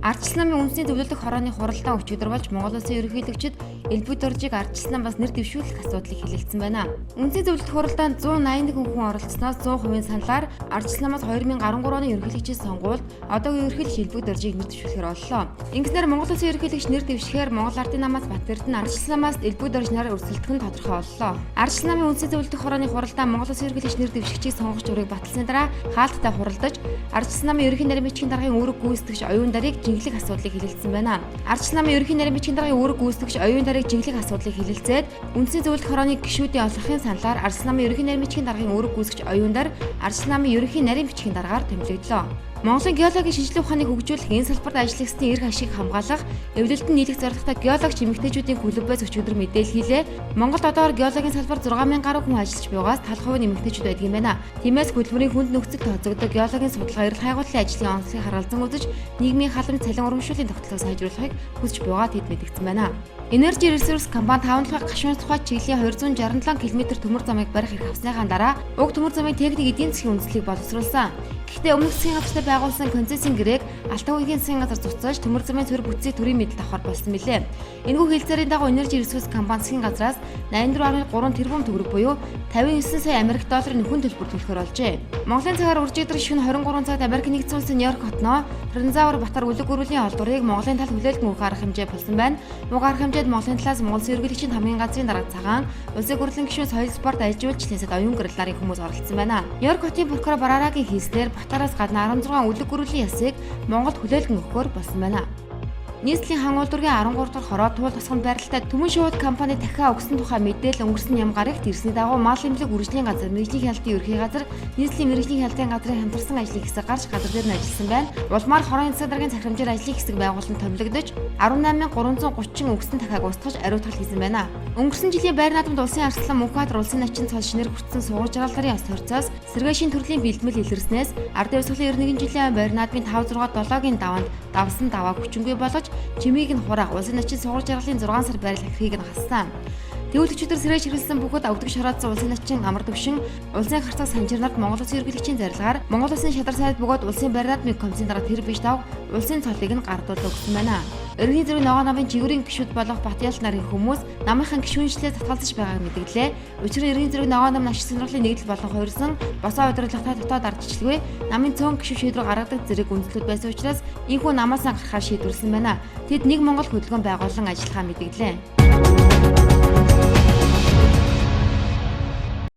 Ардчилсан намын үндэсний зөвлөлдөх хорооны хуралдаан өчигдөр болж Монгол Улсын ерөнхийлөгчид Элбэг Доржийг ардчилсан намаас нэр дэвшүүлэх асуудлыг хэлэлцсэн байна. Үндэсний зөвлөлдөх хуралдаанд 181 хүн оролцсноос 100% саналаар ардчилсан намаас 2013 оны ерөнхийлөгчийн сонгуульд одоогийн ерөнхийлөгч Элбэг Доржийг нэр дэвшүүлэхээр боллоо. Ингэснээр Монгол Улсын ерөнхийлөгч нэр дэвшихээр Монгол Ардын намаас Батэрдэн ардчилсан намаас Элбэг Дорж нараар өрсөлдөх нь тодорхой боллоо. Ардчилсан намын үндэсний зөвлөлдөх хорооны хуралдаан Монгол Улсын ерөнхийлөгч нэр дэвшигчийг сонгох журыг баталсны дараа хаалттай хуралдаж ардчилсан намын ерөнхий нарийн бичгийн даргын үүрэг гүйцэтгэгч оюун дарыг жинхлэх асуудлыг хэлэлцсэн байна. Ардчилсан намын ерөнхий нарийн бичгийн даргын үүрэг гүйцэтгэгч оюун дарыг жинхлэх асуудлыг хэлэлцээд үндэсний зөвлөлдөх хорооны гишүүдийн олонхын саналаар ардчилсан намын ерөнхий нарийн бичгийн даргын үүрэг гүйцэтгэгч оюун дар ардчилсан намын ерөнхий нарийн бичгийн даргаар томилогдлоо. Монголын геологийн шинжилгээ ухааныг хөгжүүлэх энэ салбарт ажиллагчдын эрх ашиг хамгаалах, эвлэлтэнд нийлэх зорилготой геологч эмэгтэйчүүдийн клубээс өчигдөр мэдээлэл хийлээ. Монголд одоор геологийн салбар 6000 гаруй хүн ажиллаж байгаас 70% нь эмэгтэйчүүд байдаг юм байна. Тиймээс хөдөлмөрийн хүнд нөхцөл тооцогддог геологийн судалгаа эрэл хайгууллын ажлын онцлогийг харгалзан үзэж нийгмийн халамж цалин урамшууллын тогтолцоог сайжруулахыг хүсэж байгаа тэд мэдгдсэн байна. Energy Resource компани 5 дахь гашуун тухай чиглэлийн 267 км төмөр замыг барих эрх авсныхаа дараа уг төмөр замын техник эдийн засгийн үндэслэлийг боловсруулсан. Гэхдээ өмнөх засгийн газартай байгуулсан концессийн гэрээг Алтан уугийн засгийн газар цуцлаж төмөр замын цор бүтцийг төрийн мэдэлд авахар болсон билээ. Энэхүү хэлцээрийн дагуу Energy Resource компани засгийн газраас 84.3 тэрбум төгрөг буюу 59 сая Америк долларын нөхөн төлбөр төлөхөөр болжээ. Монголын цагаар үржигдэр шөнө 23 цагт Америк нэгдсэн улсын Нью-Йорк хотноо Транзавр Батар үлэг гөрвөлийн олдурыг Монголын тал хүлээлтэн өгөх арга хэмжээ болсон байна. Уг арга хэмжээд Монголын талаас Монгол ерөнхийлөгчийн хамгийн газрын дарга цагаан улсын хурлын гишүүн соёл спорт ажил жуулчлалын оюун гэрэл нарын хүмүүс оролцсон байна. Нью-Йорк хотын прокурор Барарагийн хэлснээр Батараас гадна 16 үлэг гөрвөлийн ясыг Монголд хүлээлгэн өгөхөөр болсон байна. Нийслэлийн хан улдургийн 13 дахь хороо туул тосгонд байрлалтай Түмэн шууд компани дахиад өгсөн тухай мэдээлэл өнгөрсөн ям гарагт ирсний дагуу мал эмнэлэг үржлийн газар, мэргэжлийн хяналтын ерхий газар, нийслэлийн мэргэжлийн хяналтын газрын хамтарсан ажлын хэсэг гарч газар дээр нь ажилласан байна. Улмаар хорооны засаг даргын захирамжаар ажлын хэсэг байгуулсан томилогдож 18330 өгсөн дахиад устгаж ариутгал хийсэн байна. Өнгөрсөн жилийн байр наадамд улсын арслан Мөнхбаатар улсын начин цол шинээр хүртсэн суугч жаргаларын ёс төрцөөс сэргээшийн төрлийн бэлтгэл илэрснээс ардын өсгөлийн 91 жилийн байр наадмын 5-6-7-гийн даваанд давсан даваа хүчингүй болгож чимийг нь хураах улсын начин суугч жаргалын 6 сар байрлал хэрхийг нь хассан. Тэгвэл өчигдөр сэрэж хэрэглэсэн бүхэд авдагч шороодсон улсын начин амар төвшин улсын харцаг санжирнарт Монгол Улсын ерөнхийлөгчийн зарилгаар Монгол Улсын шадар сайд бөгөөд улсын байр наадмын комиссийн дараа тэр биш дав улсын цолыг нь гардуулж өгсөн байна. Ерөнхий зэрэг ногоо намын жигүүрийн гишүүд болох Батял нарын хүмүүс намынхан гишүүнчлээ татгалзаж байгааг мэдгэлээ. Учир нь ерөнхий зэрэг ногоо намын ашиг сонирхлын нэгдэл болон хуурсан босоо удирдлагатай дотоод ардчлалгүй намын цөөн гишүүн шийдвэр гаргадаг зэрэг үндэслэлүүд байсан учраас энэхүү намаас гарахаар шийдвэрлсэн байна. Тэд нэг Монгол хөдөлгөөн байгуулан ажиллахаа мэдгэлээ.